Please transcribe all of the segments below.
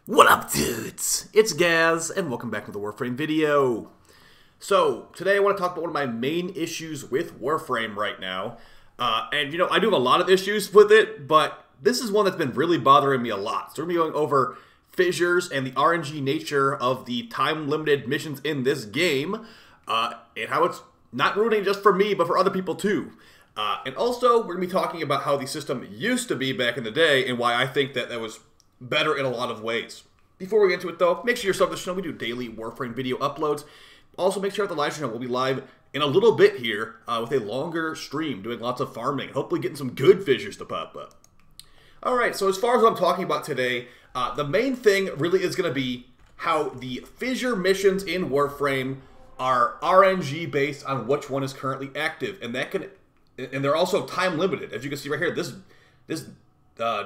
What up, dudes? It's Gaz, and welcome back to the Warframe video. So, today I want to talk about one of my main issues with Warframe right now. I do have a lot of issues with it, but this is one that's been really bothering me a lot. So we're going to be going over Fissures and the RNG nature of the time-limited missions in this game, and how it's not ruining just for me, but for other people too. And also, we're going to be talking about how the system used to be back in the day, and why I think that was better in a lot of ways. Before we get into it though, make sure you're subbed to the channel. We do daily Warframe video uploads. Also make sure that the live stream will be live in a little bit here with a longer stream, doing lots of farming, hopefully getting some good fissures to pop up. Alright, so as far as what I'm talking about today, the main thing really is going to be how the fissure missions in Warframe are RNG based on which one is currently active, and they're also time limited. As you can see right here, this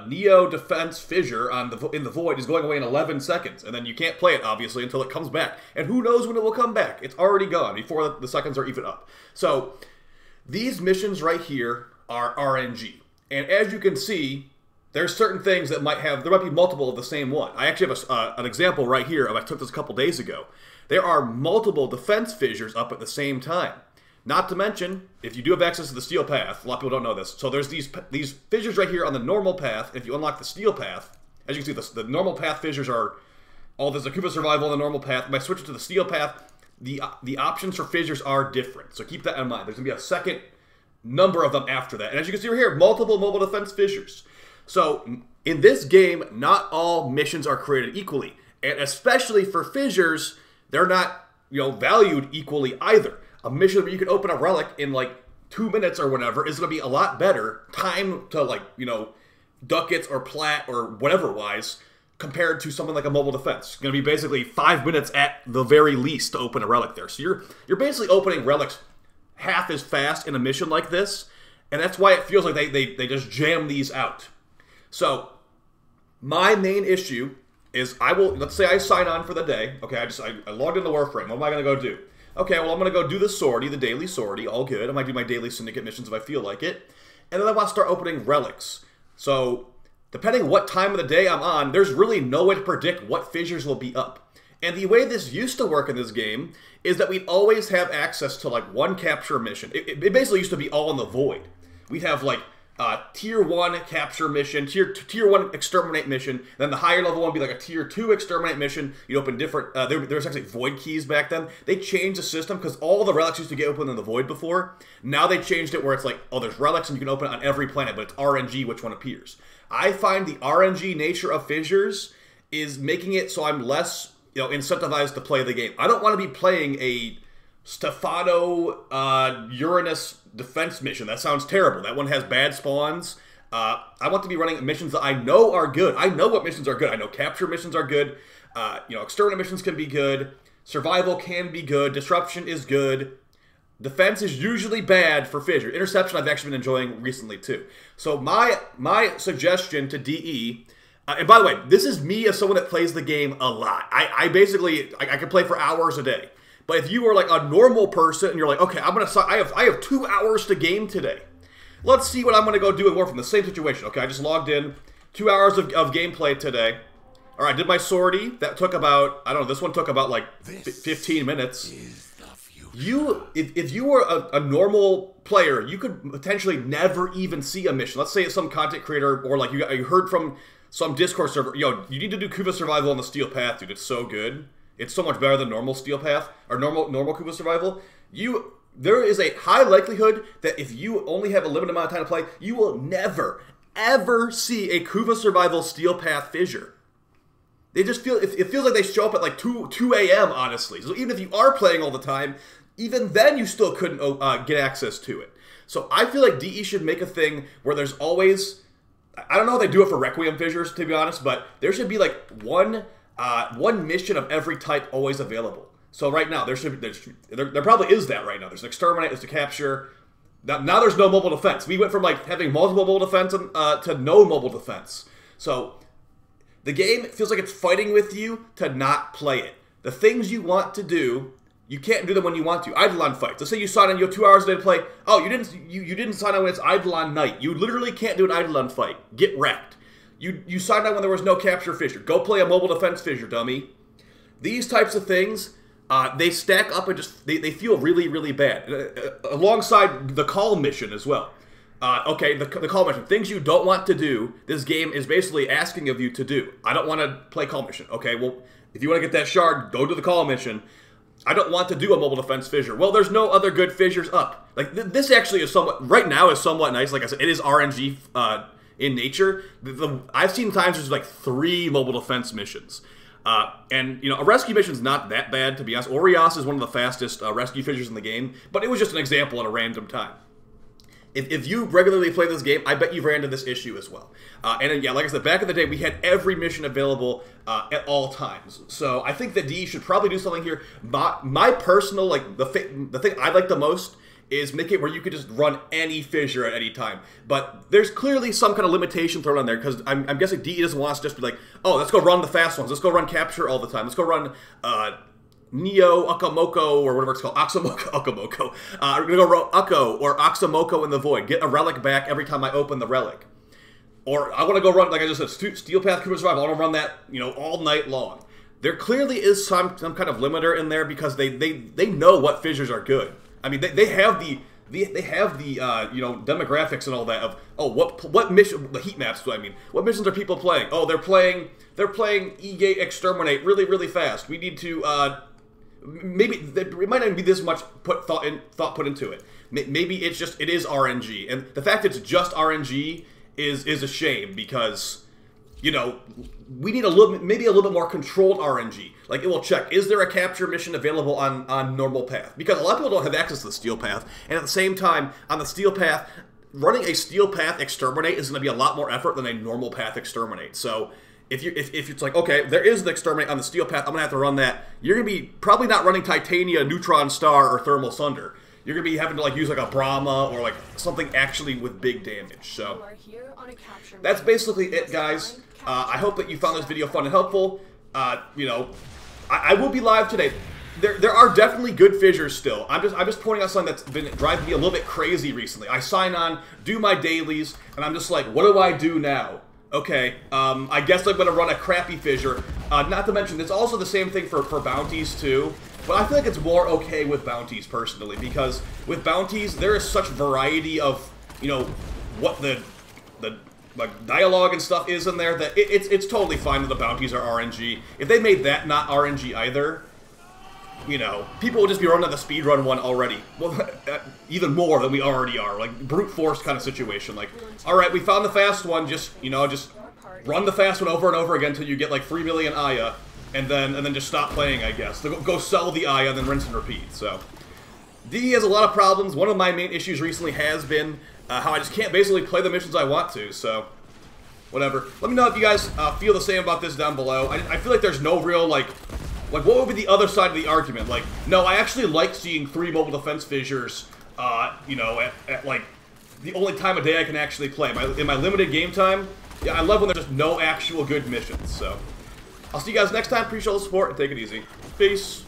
Neo Defense Fissure in the Void is going away in 11 seconds, and then you can't play it, obviously, until it comes back. And who knows when it will come back? It's already gone before the seconds are even up. So, these missions right here are RNG. And as you can see, there's certain things that there might be multiple of the same one. I actually have an example right here. I took this a couple days ago. There are multiple defense fissures up at the same time. Not to mention, if you do have access to the steel path, a lot of people don't know this, so there's these fissures right here on the normal path. If you unlock the steel path, as you can see, the normal path fissures are, there's a Cuba survival on the normal path. By switching to the steel path, the options for fissures are different, so keep that in mind. There's going to be a second number of them after that. And as you can see right here, multiple mobile defense fissures. So, in this game, not all missions are created equally. And especially for fissures, they're not, valued equally either. A mission where you can open a relic in like 2 minutes or whatever is going to be a lot better time to ducats or plat or whatever wise compared to something like a mobile defense. It's going to be basically 5 minutes at the very least to open a relic there. So you're basically opening relics half as fast in a mission like this, and that's why it feels like they just jam these out. So my main issue is let's say I sign on for the day. Okay, I logged into Warframe. What am I going to go do? Okay, well, I'm going to go do the sortie, the daily sortie, all good. I might do my daily syndicate missions if I feel like it. And then I want to start opening relics. So, depending what time of the day I'm on, there's really no way to predict what fissures will be up. And the way this used to work in this game is that we'd always have access to, one capture mission. It basically used to be all in the void. We'd have, Tier 1 capture mission, Tier 1 exterminate mission, then the higher level one would be like a Tier 2 exterminate mission. You open different, there was actually void keys back then. They changed the system because all the relics used to get opened in the void before. Now they changed it where it's like, there's relics and you can open it on every planet, but it's RNG which one appears. I find the RNG nature of fissures is making it so I'm less, incentivized to play the game. I don't want to be playing a Stefano Uranus defense mission. That sounds terrible. That one has bad spawns. I want to be running missions that I know are good. I know what missions are good. I know capture missions are good. Exterminate missions can be good. Survival can be good. Disruption is good. Defense is usually bad for fissure. Interception I've actually been enjoying recently too. So my suggestion to DE, and by the way, this is me as someone that plays the game a lot. I can play for hours a day. But if you are like a normal person and you're like, okay, I have 2 hours to game today. Let's see what I'm going to go do in Warframe. The same situation. Okay, I just logged in. 2 hours of gameplay today. All right, I did my sortie. That took about, I don't know, this one took about 15 minutes. If you were a normal player, you could potentially never even see a mission. Let's say it's some content creator or you heard from some Discord server, you need to do Cuba survival on the steel path, dude. It's so good. It's so much better than normal steel path or normal Cuba survival. There is a high likelihood that if you only have a limited amount of time to play, you will never, ever see a Cuba survival steel path fissure. They just it feels like they show up at 2 a.m. honestly. So even if you are playing all the time, even then you still couldn't get access to it. So I feel like DE should make a thing where there's always, I don't know how they do it for Requiem fissures to be honest, but there should be one mission of every type always available. So right now, there probably is that right now. There's an exterminate, there's a capture. Now there's no mobile defense. We went from having multiple mobile defense to no mobile defense. So the game feels like it's fighting with you to not play it. The things you want to do, you can't do them when you want to. Eidolon fights. Let's say you sign on, you have 2 hours a day to play. Oh, you didn't sign on when it's Eidolon night. You literally can't do an Eidolon fight. Get wrecked. You signed on when there was no capture fissure. Go play a mobile defense fissure, dummy. These types of things, they stack up and just, they feel really, really bad. Alongside the call mission as well. Okay, the call mission. Things you don't want to do, this game is basically asking of you to do. I don't want to play call mission. Okay, well, if you want to get that shard, go to the call mission. I don't want to do a mobile defense fissure. Well, there's no other good fissures up. Like, this actually is somewhat, right now is somewhat nice. Like I said, it is RNG in nature. I've seen times there's like 3 mobile defense missions. And, you know, a rescue mission's not that bad, to be honest. Orios is one of the fastest rescue fissures in the game, but it was just an example at a random time. If you regularly play this game, I bet you've ran into this issue as well. And yeah, like I said, back in the day, we had every mission available at all times. So I think that D should probably do something here. My personal, like, the thing I like the most is make it where you could just run any fissure at any time. But there's clearly some kind of limitation thrown on there, because I'm guessing DE doesn't want us to just be like, oh, let's go run the fast ones. Let's go run capture all the time. Let's go run Neo Akamoko, or whatever it's called, Akamoko. We're gonna go run Ukko or Oxamoko in the Void. Get a relic back every time I open the relic. Or I want to go run, like I just said, Steel Path Cooper Survival. I want to run that, you know, all night long. There clearly is some kind of limiter in there, because they know what fissures are good. I mean, they have the you know, demographics and all that of, oh, what mission, the heat maps do I mean? What missions are people playing? Oh, they're playing E-Gate Exterminate really, really fast. We need to maybe it might not even be this much thought put into it. Maybe it is RNG, and the fact it's just RNG is a shame, because, you know, we need maybe a little bit more controlled RNG. Like, it will check, is there a capture mission available on normal path? Because a lot of people don't have access to the steel path, and at the same time, on the steel path, running a steel path exterminate is going to be a lot more effort than a normal path exterminate. So if it's like, okay, there is the exterminate on the steel path, I'm going to have to run that, you're going to be probably not running Titania, Neutron Star, or Thermal Sunder. You're going to be having to, like, use like a Brahma or like something actually with big damage. So that's basically it, guys. I hope that you found this video fun and helpful. You know, I will be live today. There are definitely good fissures still. I'm just pointing out something that's been driving me a little bit crazy recently. I sign on, do my dailies, and I'm just like, what do I do now? Okay, I guess I'm gonna run a crappy fissure. Not to mention, it's also the same thing for bounties too. But I feel like it's more okay with bounties personally, because with bounties there is such variety of, you know, what the like dialogue and stuff is in there, that it's totally fine that the bounties are RNG. If they made that not RNG either, you know, people will just be running the speedrun one already. Well, even more than we already are. Like, brute force kind of situation. Like, alright, we found the fast one, just, you know, just run the fast one over and over again until you get like 3 million Aya, and then just stop playing, I guess. Go sell the Aya, and then rinse and repeat. So, D has a lot of problems. One of my main issues recently has been how I just can't basically play the missions I want to, so whatever. Let me know if you guys feel the same about this down below. I feel like there's no real, like, what would be the other side of the argument? Like, no, I actually like seeing 3 mobile defense fissures, you know, at like, the only time of day I can actually play. In my limited game time, yeah, I love when there's just no actual good missions, so. I'll see you guys next time. Appreciate all the support, and take it easy. Peace.